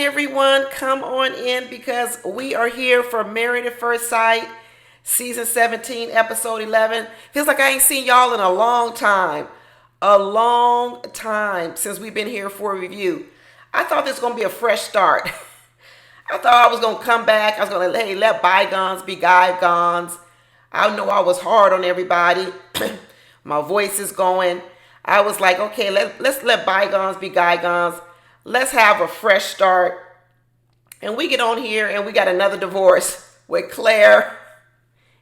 everyone. Come on in because we are here for Married at First Sight, Season 17, Episode 11. Feels like I ain't seen y'all in a long time. A long time since we've been here for a review. I thought this was going to be a fresh start. I thought I was going to come back. I was going to let bygones be bygones. I know I was hard on everybody. My voice is going. I was like, okay, let's let bygones be bygones. Let's have a fresh start. And we get on here and we got another divorce with Claire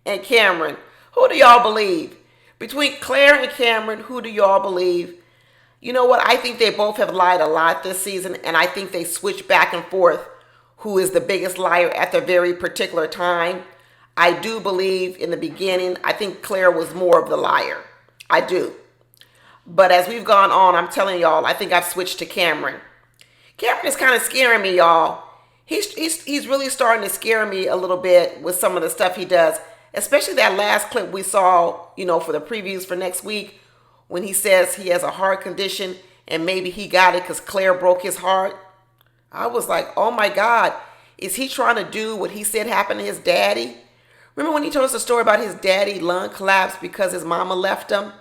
and Cameron. Who do y'all believe? Between Claire and Cameron, who do y'all believe? You know what? I think they both have lied a lot this season, and I think they switch back and forth who is the biggest liar at the very particular time. I do believe in the beginning, I think Claire was more of the liar. I do. But as we've gone on, I'm telling y'all, I think I've switched to Cameron. Cameron is kind of scaring me, y'all. He's really starting to scare me a little bit with some of the stuff he does, especially that last clip we saw, for the previews for next week, when he says he has a heart condition and maybe he got it because Claire broke his heart. I was like, oh my God, is he trying to do what he said happened to his daddy? Remember when he told us a story about his daddy lung collapsed because his mama left him?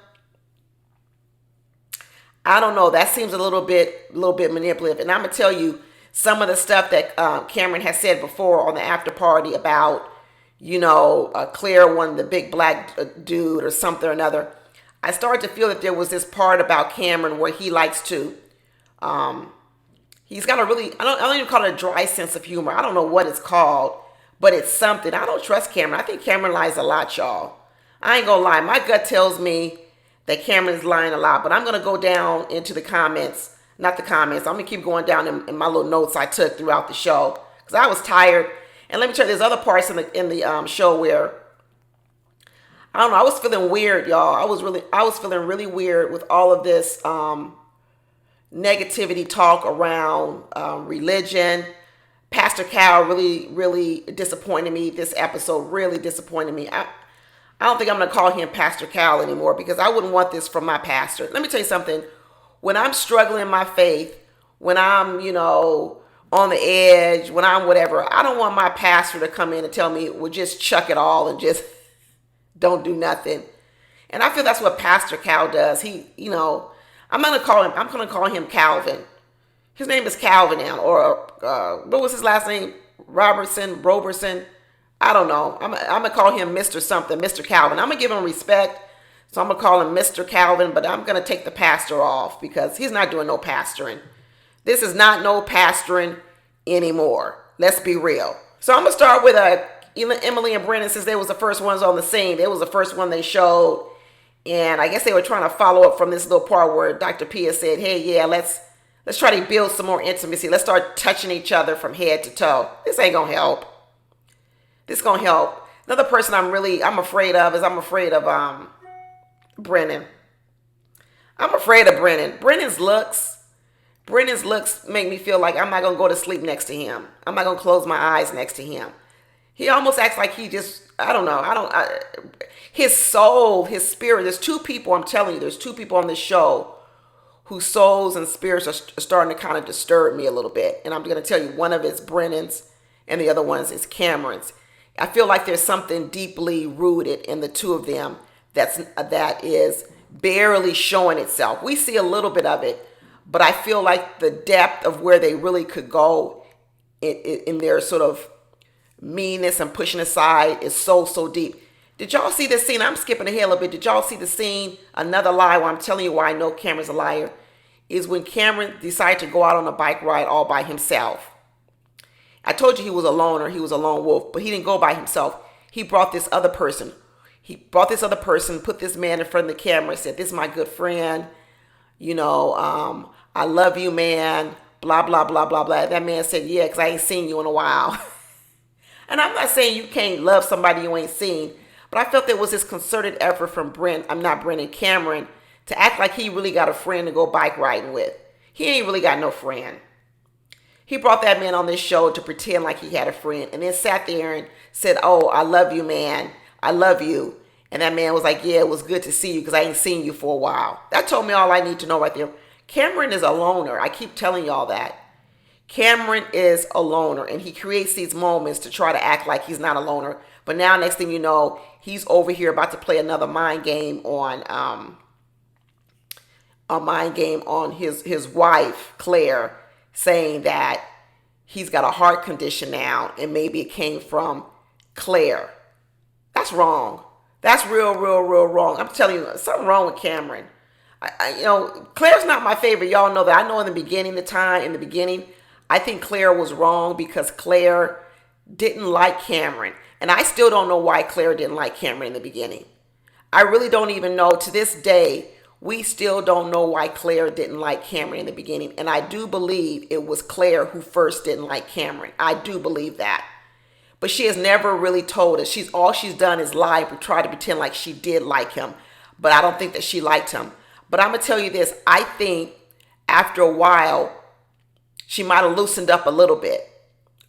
I don't know. That seems a little bit manipulative. And I'm going to tell you some of the stuff that Cameron has said before on the after party about, Claire wanted the big black dude or something or another. I started to feel that there was this part about Cameron where he likes to, he's got a really, I don't even call it a dry sense of humor. I don't know what it's called, but it's something. I don't trust Cameron. I think Cameron lies a lot, y'all. I ain't going to lie. My gut tells me that Cameron is lying a lot, but I'm going to go down into the comments, not the comments. I'm going to keep going down in my little notes I took throughout the show because I was tired. And let me tell you, there's other parts in the show where, I don't know, I was feeling weird, y'all. I was feeling really weird with all of this negativity talk around religion. Pastor Cal really disappointed me this episode, really disappointed me. I don't think I'm going to call him Pastor Cal anymore because I wouldn't want this from my pastor. Let me tell you something. When I'm struggling in my faith, when I'm, on the edge, when I'm whatever, I don't want my pastor to come in and tell me, well, just chuck it all and just don't do nothing. And I feel that's what Pastor Cal does. He, I'm going to call him Calvin. His name is Calvin now, or what was his last name? Roberson. I don't know. I'm going to call him Mr. something, Mr. Calvin. I'm going to give him respect. So I'm going to call him Mr. Calvin, but I'm going to take the pastor off because he's not doing no pastoring. This is not no pastoring anymore. Let's be real. So I'm going to start with Emily and Brennan since they was the first ones on the scene. They was the first one they showed. And I guess they were trying to follow up from this little part where Dr. Pia said, hey, yeah, let's try to build some more intimacy. Let's start touching each other from head to toe. This ain't going to help. This is going to help. Another person I'm afraid of Brennan. I'm afraid of Brennan. Brennan's looks make me feel like I'm not going to go to sleep next to him. I'm not going to close my eyes next to him. He almost acts like he just, I don't know. His soul, his spirit, there's two people, I'm telling you, there's two people on this show whose souls and spirits are starting to kind of disturb me a little bit. And I'm going to tell you, one of it's Brennan's and the other one is Cameron's. I feel like there's something deeply rooted in the two of them that is barely showing itself. We see a little bit of it, but I feel like the depth of where they really could go in their sort of meanness and pushing aside is so deep. Did y'all see this scene? I'm skipping ahead a little bit. Did y'all see the scene? Another lie where I'm telling you why I know Cameron's a liar is when Cameron decided to go out on a bike ride all by himself. I told you he was a loner. He was a lone wolf, but he didn't go by himself. He brought this other person. Put this man in front of the camera and said, this is my good friend. I love you, man. Blah, blah, blah, blah, blah. That man said, yeah, because I ain't seen you in a while. And I'm not saying you can't love somebody you ain't seen, but I felt there was this concerted effort from Cameron to act like he really got a friend to go bike riding with. He ain't really got no friend. He brought that man on this show to pretend like he had a friend and then sat there and said, oh, I love you, man. I love you. And that man was like, yeah, it was good to see you because I ain't seen you for a while. That told me all I need to know right there. Cameron is a loner. I keep telling y'all that. Cameron is a loner, and he creates these moments to try to act like he's not a loner. But now, next thing you know, he's over here about to play another mind game on his wife Claire, saying that he's got a heart condition now, and maybe it came from Claire. That's wrong. That's real wrong. I'm telling you, something wrong with Cameron. Claire's not my favorite. Y'all know that. I know in the beginning, I think Claire was wrong because Claire didn't like Cameron. And I still don't know why Claire didn't like Cameron in the beginning. I really don't even know. To this day, we still don't know why Claire didn't like Cameron in the beginning. And I do believe it was Claire who first didn't like Cameron. I do believe that. But she has never really told us. All she's done is lie and try to pretend like she did like him. But I don't think that she liked him. But I'm going to tell you this. I think after a while, she might have loosened up a little bit.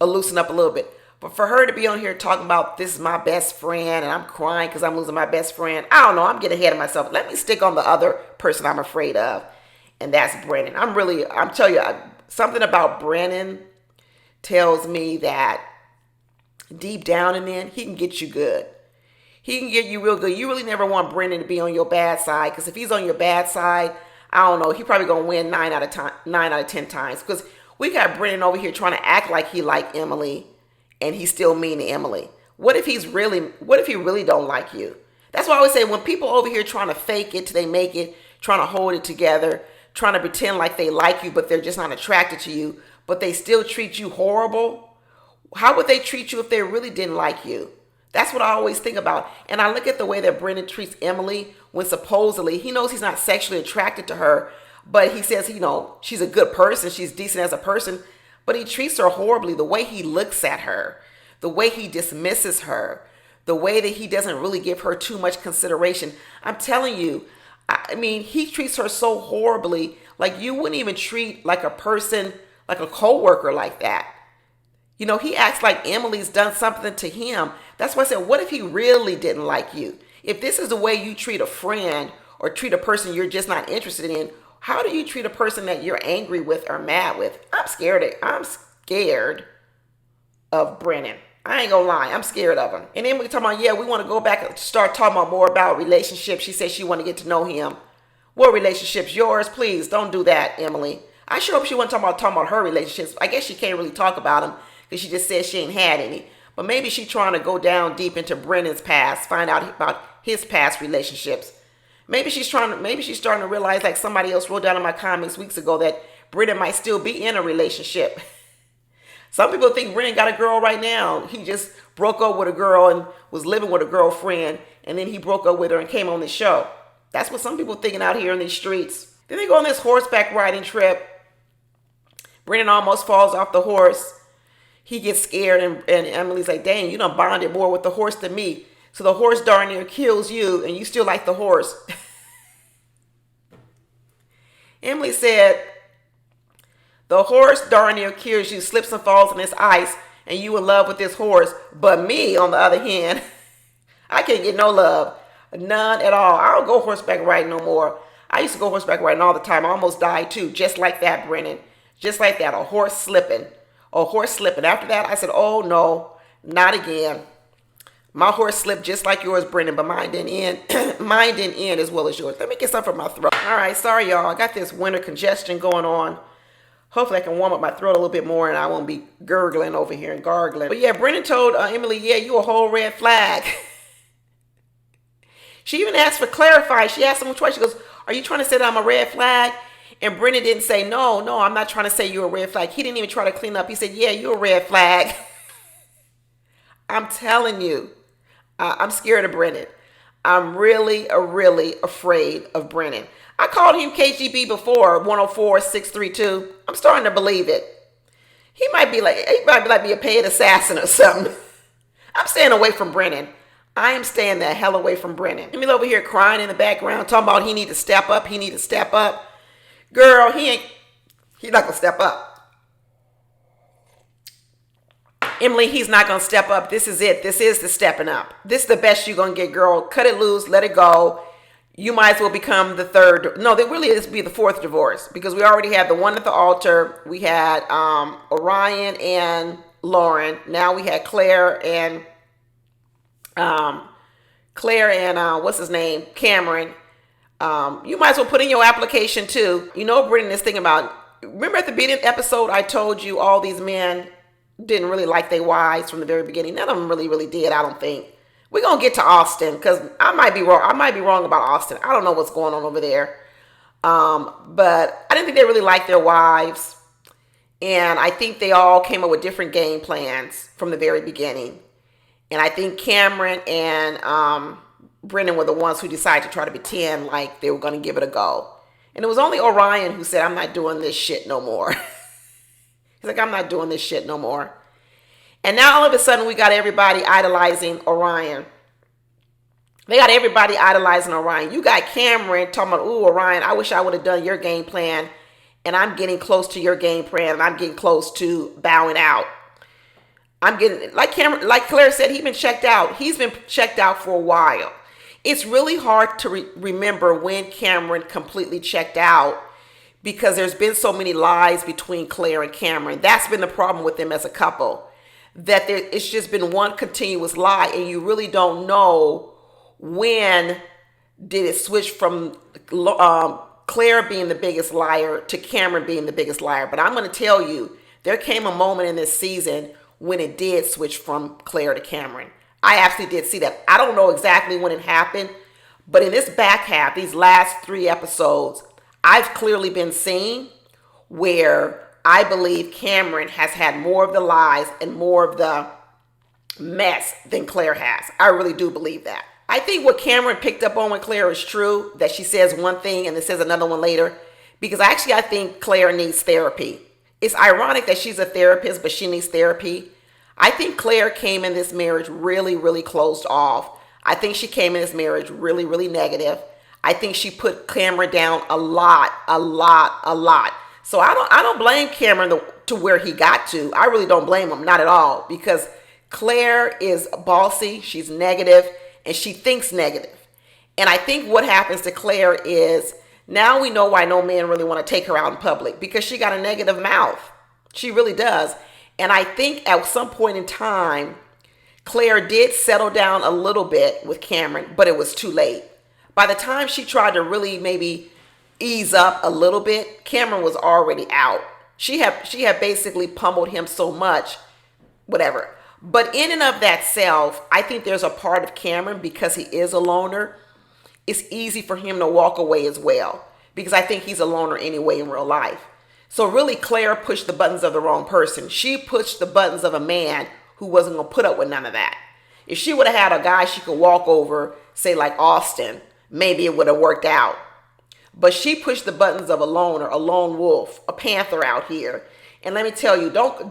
But for her to be on here talking about this is my best friend and I'm crying because I'm losing my best friend, I don't know. I'm getting ahead of myself. Let me stick on the other person I'm afraid of. And that's Brennan. I'm telling you, something about Brennan tells me that deep down in there, he can get you good. He can get you real good. You really never want Brennan to be on your bad side, because if he's on your bad side, I don't know, he probably gonna win 9 out of 10 times. Because we got Brennan over here trying to act like he like Emily, and he's still mean to Emily. What if he really don't like you? That's why I always say, when people over here trying to fake it till they make it, trying to hold it together, trying to pretend like they like you, but they're just not attracted to you, but they still treat you horrible. How would they treat you if they really didn't like you? That's what I always think about. And I look at the way that Brennan treats Emily when supposedly he knows he's not sexually attracted to her, but he says, she's a good person, she's decent as a person, but he treats her horribly. The way he looks at her, the way he dismisses her, the way that he doesn't really give her too much consideration. I'm telling you, he treats her so horribly. Like, you wouldn't even treat like a person, like a coworker like that. He acts like Emily's done something to him. That's why I said, what if he really didn't like you? If this is the way you treat a friend or treat a person you're just not interested in, how do you treat a person that you're angry with or mad with? I'm scared of Brennan. I ain't gonna lie, I'm scared of him. And then we talking about, we want to go back and start talking about more about relationships. She said she want to get to know him. What relationships? Yours? Please don't do that, Emily. I sure hope she wasn't talking about her relationships. I guess she can't really talk about them because she just said she ain't had any. But maybe she's trying to go down deep into Brennan's past, find out about his past relationships. Maybe she's starting to realize, like somebody else wrote down in my comments weeks ago, that Brennan might still be in a relationship. Some people think Brennan got a girl right now. He just broke up with a girl and was living with a girlfriend, and then he broke up with her and came on the show. That's what some people thinking out here in these streets. Then they go on this horseback riding trip. Brennan almost falls off the horse. He gets scared, and Emily's like, dang, you done bonded more with the horse than me. So the horse darn near kills you, and you still like the horse. Emily said, the horse darn near kills you, slips and falls in this ice, and you in love with this horse. But me, on the other hand, I can't get no love. None at all. I don't go horseback riding no more. I used to go horseback riding all the time. I almost died too, just like that, Brennan. Just like that, a horse slipping. After that, I said, oh no, not again. My horse slipped just like yours, Brennan, but mine didn't end. Mine didn't end as well as yours. Let me get something from my throat. All right, sorry, y'all. I got this winter congestion going on. Hopefully I can warm up my throat a little bit more and I won't be gurgling over here and gargling. But yeah, Brennan told Emily, you a whole red flag. She even asked for clarify. She asked him twice. She goes, are you trying to say that I'm a red flag? And Brennan didn't say, no, I'm not trying to say you're a red flag. He didn't even try to clean up. He said, yeah, you're a red flag. I'm telling you, I'm scared of Brennan. I'm really afraid of Brennan. I called him KGB before, 104-632. I'm starting to believe it. He might be like a paid assassin or something. I'm staying away from Brennan. I am staying the hell away from Brennan. Emily over here crying in the background, talking about he need to step up. Girl, he's not going to step up. Emily, he's not going to step up. This is it. This is the stepping up. This is the best you're going to get, girl. Cut it loose. Let it go. you might as well become the third. No, there really is be the fourth divorce, because we already had the one at the altar. We had Orion and Lauren. Now we had um, Claire and what's his name, Cameron. You might as well put in your application too. You know, Brennan is thinking about. Remember at the beginning of the episode, I told you all these men didn't really like their wives from the very beginning. None of them really did. I don't think. We're gonna get to Austin, because I might be wrong. I might be wrong about Austin. I don't know what's going on over there. But I didn't think they really liked their wives, and I think they all came up with different game plans from the very beginning. And I think Cameron and Brennan were the ones who decided to try to pretend like they were going to give it a go. And it was only Orion who said, "I'm not doing this shit no more." He's like, "I'm not doing this shit no more." And now all of a sudden we got everybody idolizing Orion. They got everybody idolizing Orion. You got Cameron talking about, "Ooh, Orion, I wish I would have done your game plan. And I'm getting close to your game plan. And I'm getting close to bowing out. I'm getting," like Claire said, he's been checked out. He's been checked out for a while. It's really hard to remember when Cameron completely checked out, because there's been so many lies between Claire and Cameron. That's been the problem with them as a couple, that it's just been one continuous lie, and you really don't know when did it switch from Claire being the biggest liar to Cameron being the biggest liar. But I'm going to tell you, there came a moment in this season when it did switch from Claire to Cameron. I actually did see that. I don't know exactly when it happened, but in this back half, these last 3 episodes, I've clearly been seeing where I believe Cameron has had more of the lies and more of the mess than Claire has. I really do believe that. I think what Cameron picked up on with Claire is true, that she says one thing and then says another one later, because I think Claire needs therapy. It's ironic that she's a therapist, but she needs therapy. I think Claire came in this marriage really closed off. I think she came in this marriage really negative. I think she put Cameron down a lot. So I don't blame Cameron to where he got to. I really don't blame him, not at all, because Claire is bossy, she's negative, and she thinks negative. And I think what happens to Claire is, now we know why no man really want to take her out in public, because she got a negative mouth. She really does. And I think at some point in time, Claire did settle down a little bit with Cameron, but it was too late. By the time she tried to really maybe ease up a little bit, Cameron was already out. She had basically pummeled him so much, whatever. But in and of that self, I think there's a part of Cameron, because he is a loner, it's easy for him to walk away as well, because I think he's a loner anyway in real life. So really, Claire pushed the buttons of the wrong person. She pushed the buttons of a man who wasn't going to put up with none of that. If she would have had a guy she could walk over, say like Austin, maybe it would have worked out. But she pushed the buttons of a loner, a lone wolf, a panther out here. And let me tell you, don't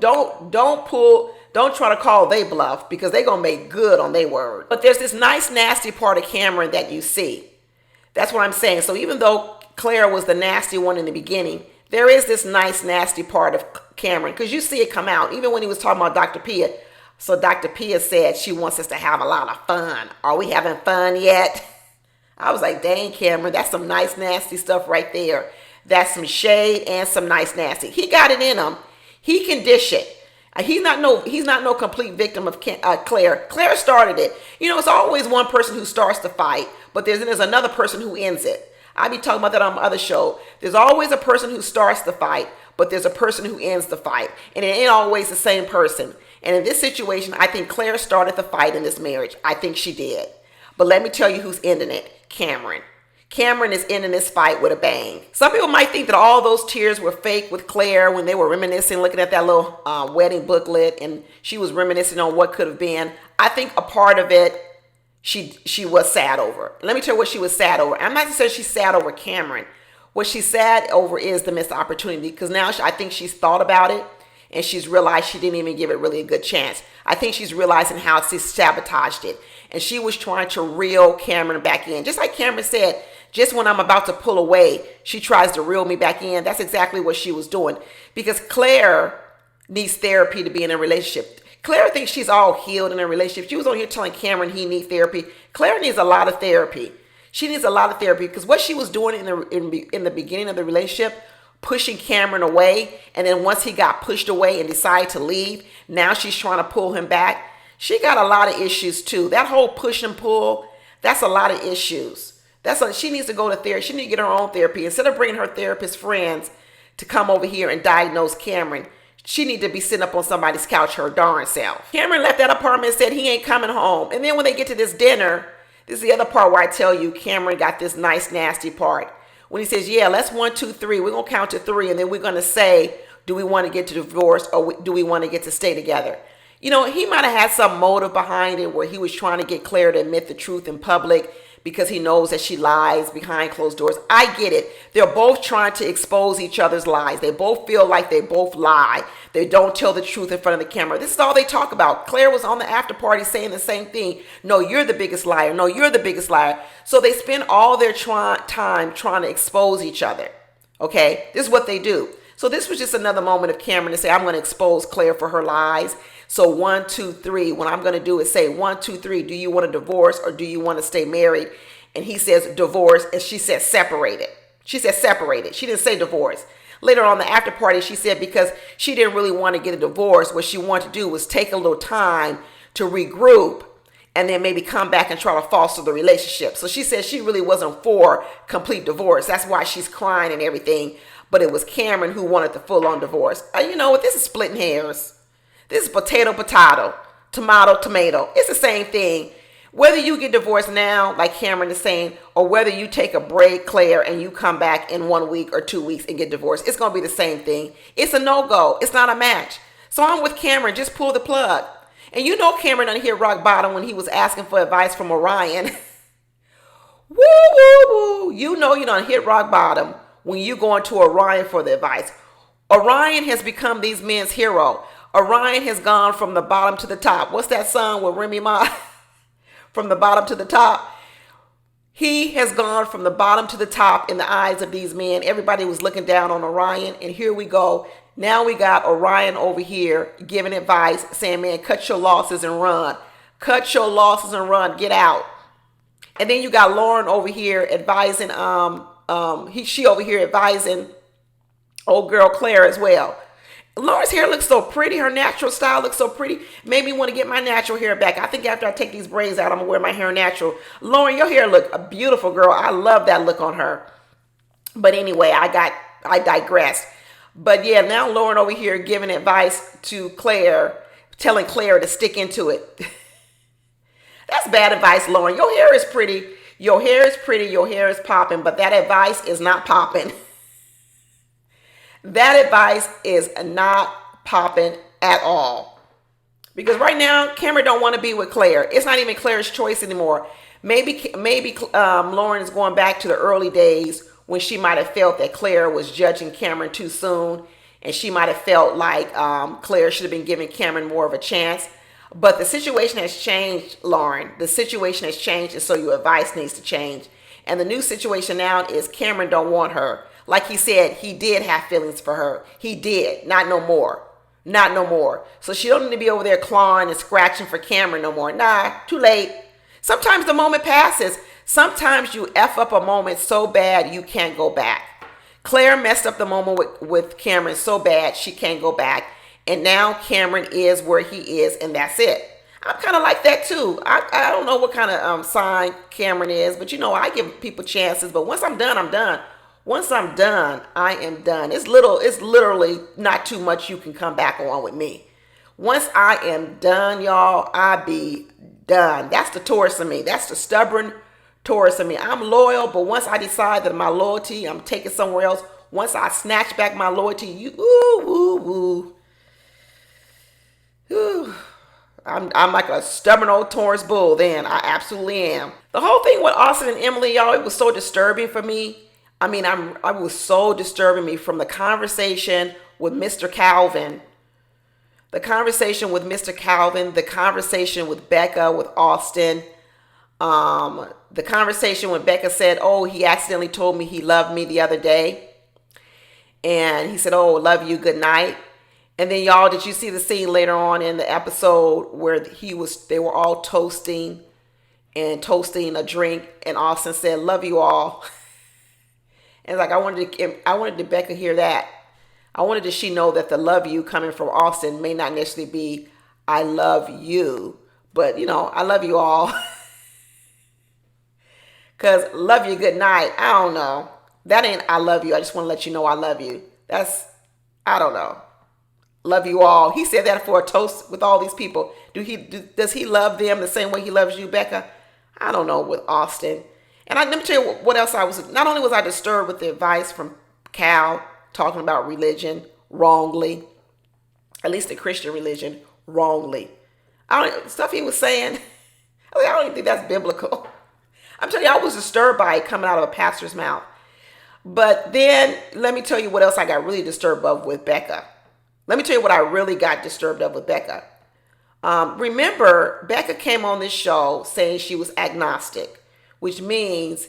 try to call they bluff, because they're going to make good on their word. But there's this nice, nasty part of Cameron that you see. That's what I'm saying. So even though Claire was the nasty one in the beginning, there is this nice, nasty part of Cameron, because you see it come out. Even when he was talking about Dr. Pia. So Dr. Pia said she wants us to have a lot of fun. Are we having fun yet? I was like, dang, Cameron, that's some nice, nasty stuff right there. That's some shade and some nice, nasty. He got it in him. He can dish it. He's not no complete victim of Claire. Claire started it. You know, it's always one person who starts the fight, but there's another person who ends it. I be talking about that on my other show. There's always a person who starts the fight, but there's a person who ends the fight. And it ain't always the same person. And in this situation, I think Claire started the fight in this marriage. I think she did. But let me tell you who's ending it. Cameron. Cameron is ending this fight with a bang. Some people might think that all those tears were fake with Claire when they were reminiscing, looking at that little wedding booklet, and she was reminiscing on what could have been. I think a part of it, she was sad over. Let me tell you what she was sad over. I'm not saying she's sad over Cameron. What she's sad over is the missed opportunity, because now I think she's thought about it, and she's realized she didn't even give it really a good chance. I think she's realizing how she sabotaged it, and she was trying to reel Cameron back in. Just like Cameron said, just when I'm about to pull away, she tries to reel me back in. That's exactly what she was doing, because Claire needs therapy to be in a relationship. Claire thinks she's all healed in a relationship. She was on here telling Cameron he needs therapy. Claire needs a lot of therapy. She needs a lot of therapy because what she was doing in the beginning of the relationship, pushing Cameron away, and then once he got pushed away and decided to leave, now she's trying to pull him back. She got a lot of issues too. That whole push and pull, that's a lot of issues. She needs to go to therapy. She needs to get her own therapy. Instead of bringing her therapist friends to come over here and diagnose Cameron, she need to be sitting up on somebody's couch her darn self. Cameron left that apartment and said he ain't coming home. And then when they get to this dinner, this is the other part where I tell you Cameron got this nice, nasty part. When he says, yeah, let's 1, 2, 3. We're going to count to 3. And then we're going to say, do we want to get to divorce or do we want to get to stay together? You know, he might have had some motive behind it where he was trying to get Claire to admit the truth in public because he knows that she lies behind closed doors. I get it. They're both trying to expose each other's lies. They both feel like they both lie. They don't tell the truth in front of the camera. This is all they talk about. Claire was on the after party saying the same thing. No, you're the biggest liar. No, you're the biggest liar. So they spend all their time trying to expose each other. Okay? This is what they do. So this was just another moment of Cameron to say, I'm going to expose Claire for her lies. So 1, 2, 3, what I'm going to do is say 1, 2, 3, do you want a divorce or do you want to stay married? And he says divorce and she said separated. She said separated. She didn't say divorce. Later on the after party, she said because she didn't really want to get a divorce, what she wanted to do was take a little time to regroup and then maybe come back and try to foster the relationship. So she said she really wasn't for complete divorce. That's why she's crying and everything. But it was Cameron who wanted the full-on divorce. You know what? This is splitting hairs. This is potato, tomato. It's the same thing. Whether you get divorced now, like Cameron is saying, or whether you take a break, Claire, and you come back in 1 week or 2 weeks and get divorced, it's going to be the same thing. It's a no-go. It's not a match. So I'm with Cameron. Just pull the plug. And you know Cameron done hit rock bottom when he was asking for advice from Orion. Woo, woo, woo. You know you done hit rock bottom when you going to Orion for the advice. Orion has become these men's hero. Orion has gone from the bottom to the top. What's that song with Remy Ma? From the bottom to the top. He has gone from the bottom to the top in the eyes of these men. Everybody was looking down on Orion. And here we go. Now we got Orion over here giving advice, saying, man, cut your losses and run. Cut your losses and run. Get out. And then you got Lauren over here advising, she over here advising old girl Claire as well. Lauren's hair looks so pretty. Her natural style looks so pretty. Made me want to get my natural hair back. I think after I take these braids out, I'm going to wear my hair natural. Lauren, your hair look a beautiful, girl. I love that look on her. But anyway, I digressed. But yeah, now Lauren over here giving advice to Claire, telling Claire to stick into it. That's bad advice, Lauren. Your hair is pretty. Your hair is pretty. Your hair is popping. But that advice is not popping. That advice is not popping at all. Because right now, Cameron don't want to be with Claire. It's not even Claire's choice anymore. Maybe Lauren is going back to the early days when she might have felt that Claire was judging Cameron too soon. And she might have felt like Claire should have been giving Cameron more of a chance. But the situation has changed, Lauren. The situation has changed, and so your advice needs to change. And the new situation now is Cameron don't want her. Like he said, he did have feelings for her. He did. Not no more. Not no more. So she don't need to be over there clawing and scratching for Cameron no more. Nah, too late. Sometimes the moment passes. Sometimes you F up a moment so bad you can't go back. Claire messed up the moment with Cameron so bad she can't go back. And now Cameron is where he is, and that's it. I'm kind of like that too. I don't know what kind of sign Cameron is, but you know, I give people chances. But once I'm done, I'm done. Once I'm done, I am done. It's literally not too much you can come back on with me. Once I am done, y'all, I be done. That's the Taurus in me. That's the stubborn Taurus in me. I'm loyal, but once I decide that my loyalty, I'm taking somewhere else. Once I snatch back my loyalty, I'm like a stubborn old Taurus bull then. I absolutely am. The whole thing with Austin and Emily, y'all, it was so disturbing for me. I mean, I was so disturbing me from the conversation with Mr. Cal.The. The conversation with Mr. Cal.The, the conversation with Becca, with Austin. The conversation when Becca said, oh, he accidentally told me he loved me the other day. And he said, oh, love you, good night. And then y'all, did you see the scene later on in the episode where they were all toasting and toasting a drink, and Austin said, "Love you all." And like I wanted to Becca hear that. I wanted to she know that the love you coming from Austin may not necessarily be I love you, but I love you all. Cause love you, good night. I don't know. That ain't I love you. I just want to let you know I love you. That's I don't know. Love you all. He said that for a toast with all these people. Does he love them the same way he loves you, Becca? I don't know with Austin. And let me tell you what else I was. Not only was I disturbed with the advice from Cal talking about religion wrongly, at least the Christian religion wrongly. Stuff he was saying. I don't even think that's biblical. I'm telling you, I was disturbed by it coming out of a pastor's mouth. But then let me tell you what else I got really disturbed of with Becca. Let me tell you what I really got disturbed of with Becca. Remember, Becca came on this show saying she was agnostic, which means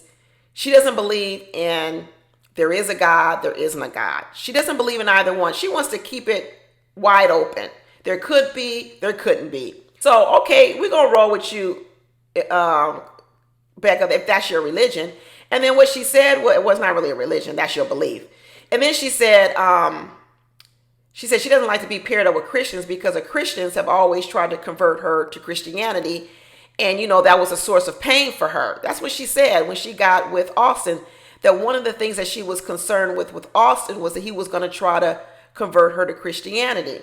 she doesn't believe in there is a God, there isn't a God. She doesn't believe in either one. She wants to keep it wide open. There could be, there couldn't be. So, okay, we're going to roll with you, Becca, if that's your religion. And then what she said, well, it was not really a religion. That's your belief. And then she said she doesn't like to be paired up with Christians because the Christians have always tried to convert her to Christianity. And, that was a source of pain for her. That's what she said when she got with Austin, that one of the things that she was concerned with Austin was that he was going to try to convert her to Christianity.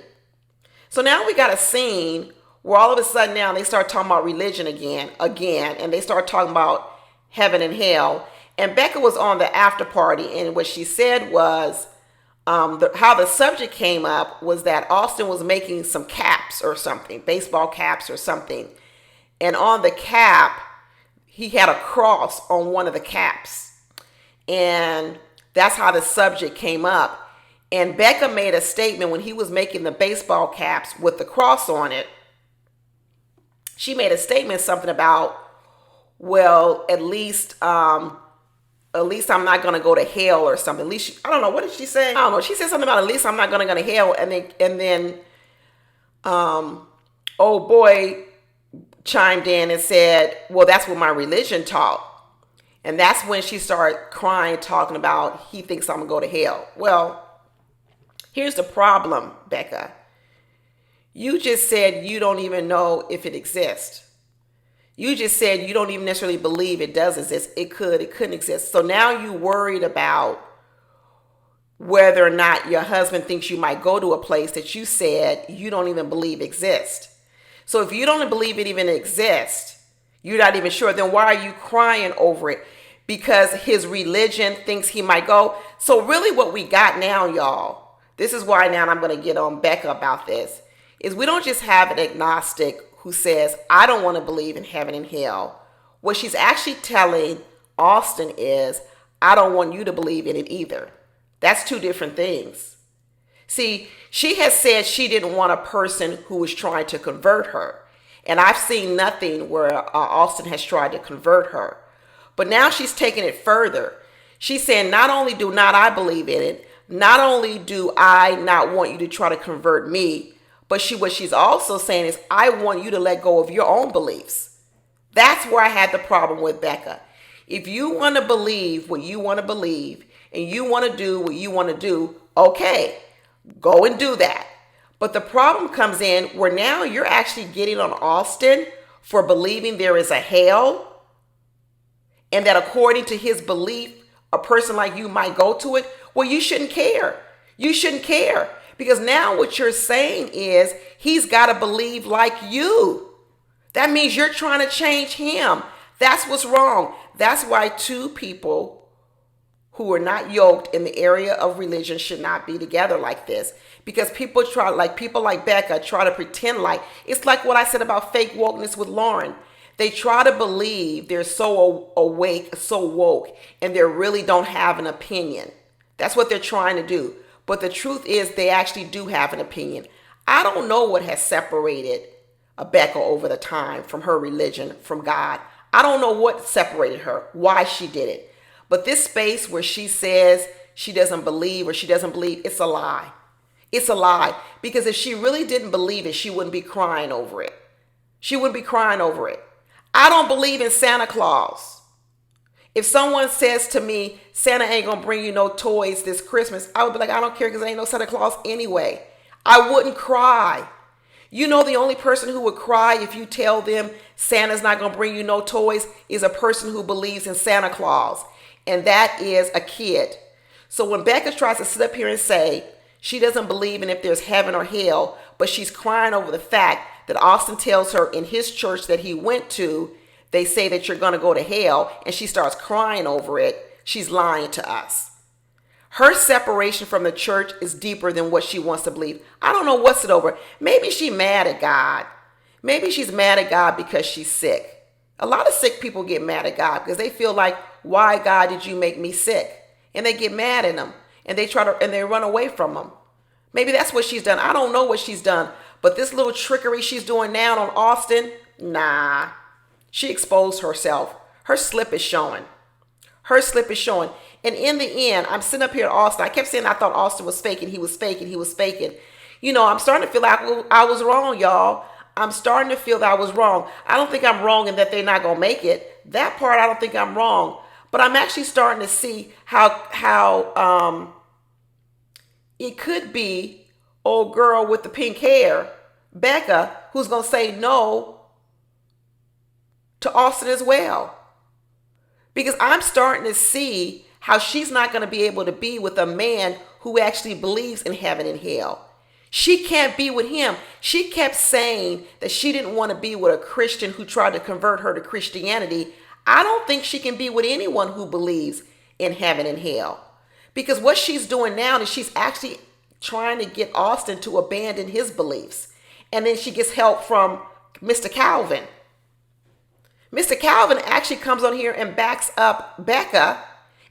So now we got a scene where all of a sudden now they start talking about religion again, and they start talking about heaven and hell. And Becca was on the after party, and what she said was, how the subject came up was that Austin was making some caps or something, baseball caps or something. And on the cap, he had a cross on one of the caps. And that's how the subject came up. And Becca made a statement when he was making the baseball caps with the cross on it. She made a statement, something about, well, at least I'm not going to go to hell or something. At least, I don't know. What did she say? I don't know. She said something about at least I'm not going to go to hell. And then old boy chimed in and said, well, that's what my religion taught. And that's when she started crying, talking about he thinks I'm going to go to hell. Well, here's the problem, Becca. You just said you don't even know if it exists. You just said you don't even necessarily believe it does exist. It couldn't exist. So now you worried about whether or not your husband thinks you might go to a place that you said you don't even believe exists. So if you don't believe it even exists, you're not even sure, then why are you crying over it? Because his religion thinks he might go. So really what we got now, y'all, this is why now I'm going to get on Becca about this, is we don't just have an agnostic who says, I don't want to believe in heaven and hell. What she's actually telling Austin is, I don't want you to believe in it either. That's two different things. See, she has said she didn't want a person who was trying to convert her. And I've seen nothing where Austin has tried to convert her. But now she's taking it further. She's saying, not only do not I believe in it, not only do I not want you to try to convert me, but what she's also saying is, I want you to let go of your own beliefs. That's where I had the problem with Becca. If you want to believe what you want to believe and you want to do what you want to do, okay, go and do that. But the problem comes in where now you're actually getting on Austin for believing there is a hell, and that according to his belief, a person like you might go to it. Well, you shouldn't care. You shouldn't care. Because now what you're saying is he's got to believe like you. That means you're trying to change him. That's what's wrong. That's why two people who are not yoked in the area of religion should not be together like this. Because people like Becca try to pretend like, it's like what I said about fake wokeness with Lauren. They try to believe they're so awake, so woke, and they really don't have an opinion. That's what they're trying to do. But the truth is they actually do have an opinion. I don't know what has separated Becca over the time from her religion, from God. I don't know what separated her, why she did it. But this space where she says she doesn't believe or she doesn't believe, it's a lie. It's a lie. Because if she really didn't believe it, she wouldn't be crying over it. She wouldn't be crying over it. I don't believe in Santa Claus. If someone says to me, Santa ain't gonna bring you no toys this Christmas, I would be like, I don't care because there ain't no Santa Claus anyway. I wouldn't cry. You know, the only person who would cry if you tell them Santa's not gonna bring you no toys is a person who believes in Santa Claus. And that is a kid. So when Becca tries to sit up here and say she doesn't believe in if there's heaven or hell, but she's crying over the fact that Austin tells her in his church that he went to, they say that you're going to go to hell, and she starts crying over it, she's lying to us. Her separation from the church is deeper than what she wants to believe. I don't know what's it over. Maybe she's mad at God. Maybe she's mad at God because she's sick. A lot of sick people get mad at God because they feel like, why, God, did you make me sick? And they get mad at him, and they run away from him. Maybe that's what she's done. I don't know what she's done, but this little trickery she's doing now on Austin, nah. She exposed herself. Her slip is showing. Her slip is showing. And in the end, I'm sitting up here at Austin. I kept saying I thought Austin was faking. He was faking. He was faking. You know, I'm starting to feel like I was wrong, y'all. I'm starting to feel that I was wrong. I don't think I'm wrong in that they're not going to make it. That part, I don't think I'm wrong. But I'm actually starting to see how it could be old girl with the pink hair, Becca, who's going to say no to Austin as well. Because I'm starting to see how she's not going to be able to be with a man who actually believes in heaven and hell. She can't be with him. She kept saying that she didn't want to be with a Christian who tried to convert her to Christianity. I don't think she can be with anyone who believes in heaven and hell. Because what she's doing now is she's actually trying to get Austin to abandon his beliefs. And then she gets help from Mr. Calvin. Mr. Calvin actually comes on here and backs up Becca.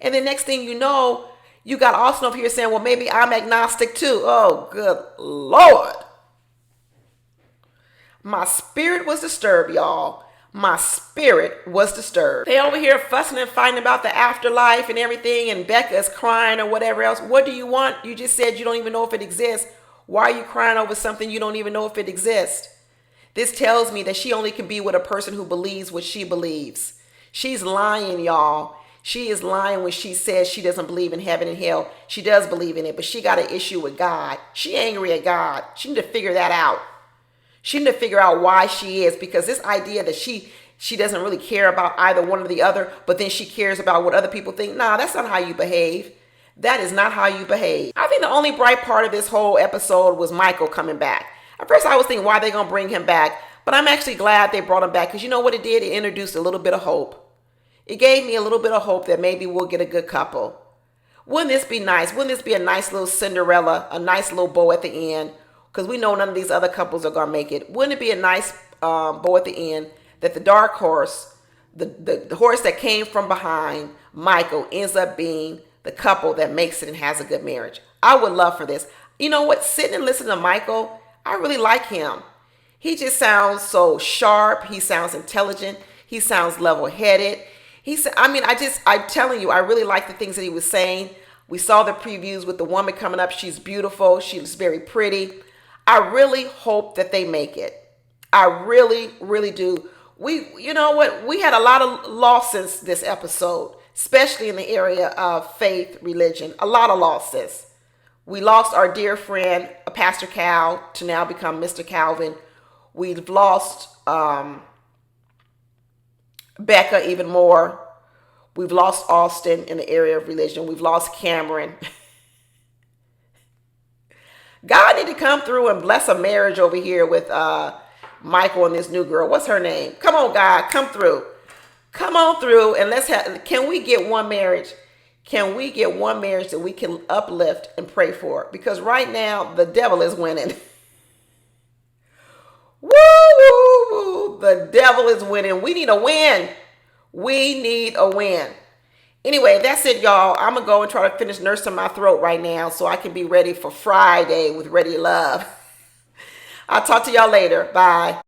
And then next thing you know, you got Austin over here saying, well, maybe I'm agnostic too. Oh, good Lord. My spirit was disturbed, y'all. My spirit was disturbed. They over here fussing and fighting about the afterlife and everything, and Becca is crying or whatever else. What do you want? You just said you don't even know if it exists. Why are you crying over something you don't even know if it exists? This tells me that she only can be with a person who believes what she believes. She's lying, y'all. She is lying when she says she doesn't believe in heaven and hell. She does believe in it, but she got an issue with God. She angry at God. She need to figure that out. She need to figure out why she is, because this idea that she doesn't really care about either one or the other, but then she cares about what other people think. Nah, that's not how you behave. That is not how you behave. I think the only bright part of this whole episode was Michael coming back. At first I was thinking, why are they going to bring him back? But I'm actually glad they brought him back, because you know what it did? It introduced a little bit of hope. It gave me a little bit of hope that maybe we'll get a good couple. Wouldn't this be nice? Wouldn't this be a nice little Cinderella, a nice little bow at the end? Because we know none of these other couples are going to make it. Wouldn't it be a nice bow at the end that the dark horse, the horse that came from behind Michael, ends up being the couple that makes it and has a good marriage? I would love for this. You know what? Sitting and listening to Michael, I really like him. He just sounds so sharp. He sounds intelligent. He sounds level-headed. I'm telling you, I really like the things that he was saying. We saw the previews with the woman coming up. She's beautiful. She looks very pretty. I really hope that they make it. I really, really do. You know what? We had a lot of losses this episode, especially in the area of faith, religion. A lot of losses. We lost our dear friend, Pastor Cal, to now become Mr. Calvin. We've lost Becca even more. We've lost Austin in the area of religion. We've lost Cameron. God need to come through and bless a marriage over here with Michael and this new girl. What's her name? Come on, God, come through. Come on through and can we get one marriage? Can we get one marriage that we can uplift and pray for? Because right now, the devil is winning. Woo, woo, woo. The devil is winning. We need a win. We need a win. Anyway, that's it, y'all. I'm going to go and try to finish nursing my throat right now so I can be ready for Friday with Ready Love. I'll talk to y'all later. Bye.